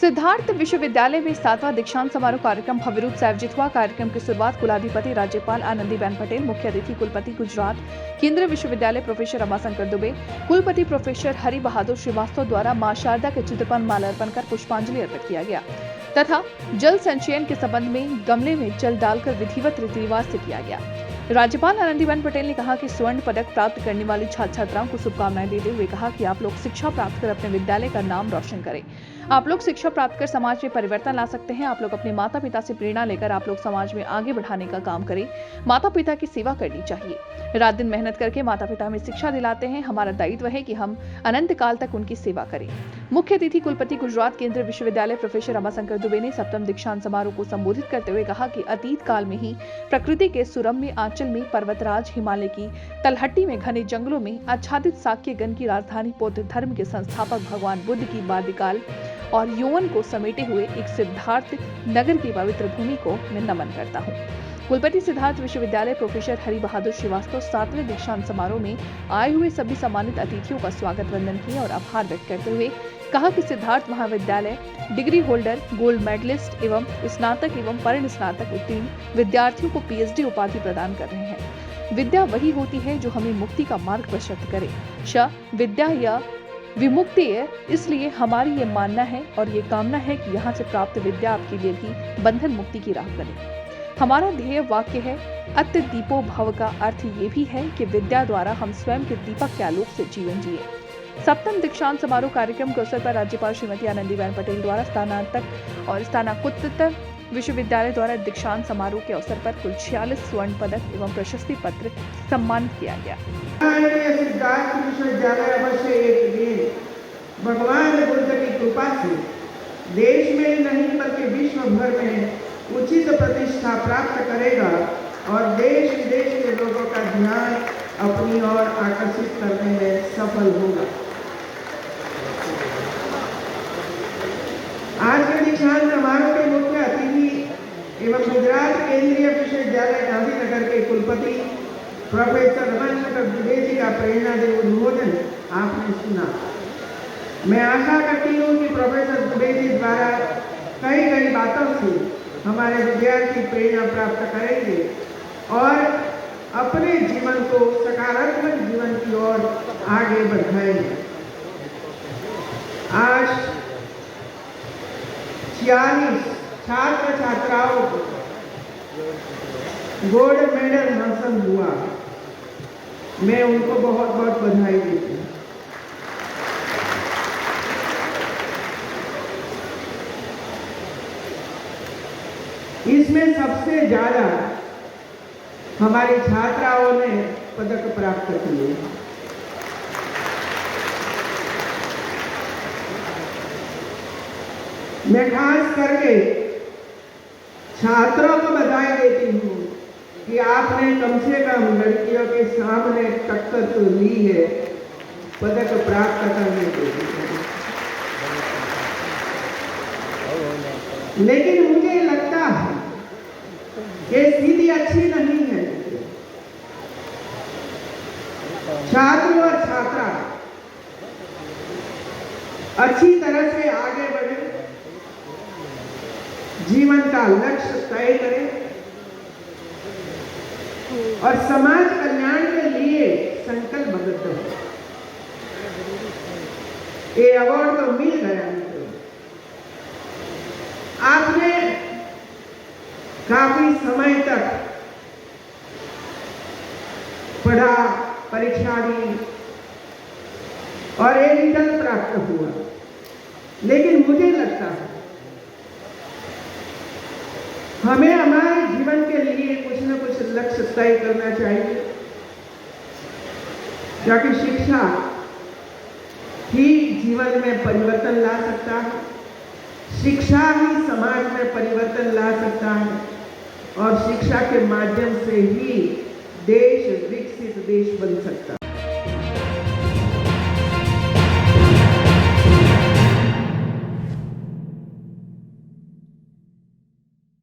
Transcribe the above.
सिद्धार्थ विश्वविद्यालय में 7वां दीक्षांत समारोह कार्यक्रम भव्य रूप से आयोजित हुआ। कार्यक्रम की शुरुआत कुलाधिपति राज्यपाल आनंदीबेन पटेल, मुख्य अतिथि कुलपति गुजरात केंद्रीय विश्वविद्यालय प्रोफेसर रमाशंकर दुबे, कुलपति प्रोफेसर हरि बहादुर श्रीवास्तव द्वारा मां शारदा के चित्र पर माल्यार्पण कर पुष्पांजलि अर्पित किया गया तथा जल संचयन के संबंध में गमले में जल डालकर विधिवत रीति रिवाज से किया गया। राज्यपाल आनंदीबेन पटेल ने कहा कि स्वर्ण पदक प्राप्त करने वाली छात्र छात्राओं को शुभकामनाएं देते हुए कहा कि आप लोग शिक्षा प्राप्त कर अपने विद्यालय का नाम रोशन करें। आप लोग शिक्षा प्राप्त कर समाज में परिवर्तन ला सकते हैं। आप लोग अपने माता पिता से प्रेरणा लेकर आप लोग समाज में आगे बढ़ाने का काम करें। माता पिता की सेवा करनी चाहिए। रात दिन मेहनत करके माता पिता हमें शिक्षा दिलाते हैं। हमारा दायित्व है कि हम अनंत काल तक उनकी सेवा करें। मुख्य अतिथि कुलपति गुजरात केंद्रीय विश्वविद्यालय प्रोफेसर रमाशंकर दुबे ने 7वें दीक्षांत समारोह को संबोधित करते हुए कहा कि अतीत काल में ही प्रकृति के सुरम्य आंचल में पर्वतराज हिमालय की तलहटी में घने जंगलों में आच्छादित साक्यगन की राजधानी बौद्ध धर्म के संस्थापक भगवान बुद्ध की बाल्यकाल और यौवन को समेटे हुए एक सिद्धार्थ नगर की पवित्र भूमि को मैं नमन करता हूँ। कुलपति सिद्धार्थ विश्वविद्यालय प्रोफेसर हरि बहादुर श्रीवास्तव 7वें दीक्षांत समारोह में आए हुए सभी सम्मानित अतिथियों का स्वागत वंदन किया और आभार व्यक्त करते हुए कहा कि सिद्धार्थ महाविद्यालय डिग्री होल्डर, गोल्ड मेडलिस्ट एवं स्नातक एवं परिण स्नातक उत्तीर्ण विद्यार्थियों को पीएचडी उपाधि प्रदान कर रहे हैं। विद्या वही होती है जो हमें मुक्ति का मार्ग प्रशस्त करे। विद्या या विमुक्ति है, इसलिए हमारी ये मानना है और ये कामना है कि यहाँ से प्राप्त विद्या आपके लिए भी बंधन मुक्ति की राह बने। हमारा ध्येय वाक्य है अत्य दीपो भव का अर्थ ये भी है कि विद्या द्वारा हम स्वयं के दीपक के आलोक से जीवन जिए। 7वें दीक्षांत समारोह कार्यक्रम के अवसर पर राज्यपाल श्रीमती आनंदीबेन पटेल द्वारा स्नातक और स्नातकोत्तर विश्वविद्यालय द्वारा दीक्षांत समारोह के अवसर पर कुल 46 स्वर्ण पदक एवं प्रशस्ति पत्र सम्मानित किया गया। सिद्धार्थ विश्वविद्यालय अवश्य एक दिन भगवान बुद्ध की कृपा से देश में नहीं बल्कि विश्व भर में उचित प्रतिष्ठा प्राप्त करेगा और देश विदेश के लोगों का ध्यान अपनी ओर आकर्षित करने में सफल होगा। आज के दीक्षांत समारोह के मुख्य अतिथि एवं गुजरात केंद्रीय विश्वविद्यालय गांधीनगर के कुलपति प्रोफेसर रमाशंकर दुबे जी का प्रेरणादायी उद्बोधन आपने सुना। मैं आशा करती हूँ कि प्रोफेसर दुबे जी द्वारा कई गई बातों से हमारे विद्यार्थी प्रेरणा प्राप्त करेंगे और अपने जीवन को सकारात्मक जीवन की ओर आगे बढ़ाएंगे। आज 46 छात्र छात्राओं को गोल्ड मेडल हासिल हुआ। मैं उनको बहुत बहुत बधाई देती हूँ। इसमें सबसे ज्यादा हमारी छात्राओं ने पदक प्राप्त किए। मैं खास करके छात्रों को बधाई देती हूँ कि आपने कम से कम लड़कियों के सामने टक्कर तो ली है पदक प्राप्त करने के लिए। लेकिन मुझे लगता है कि स्थिति अच्छी नहीं है। छात्र और छात्रा अच्छी तरह से आगे बढ़े, जीवन का लक्ष्य तय करें और समाज कल्याण के लिए संकल्पबद्ध हो। ये अवार्ड तो मिल गया मुझे। आपने काफी समय तक पढ़ा, परीक्षा दी और एक रिजल्ट प्राप्त हुआ। लेकिन मुझे लगता है हमें हमारे जीवन के लिए कुछ न कुछ लक्ष्य तय करना चाहिए, क्योंकि शिक्षा ही जीवन में परिवर्तन ला सकता है। शिक्षा ही समाज में परिवर्तन ला सकता है और शिक्षा के माध्यम से ही देश विकसित देश बन सकता है।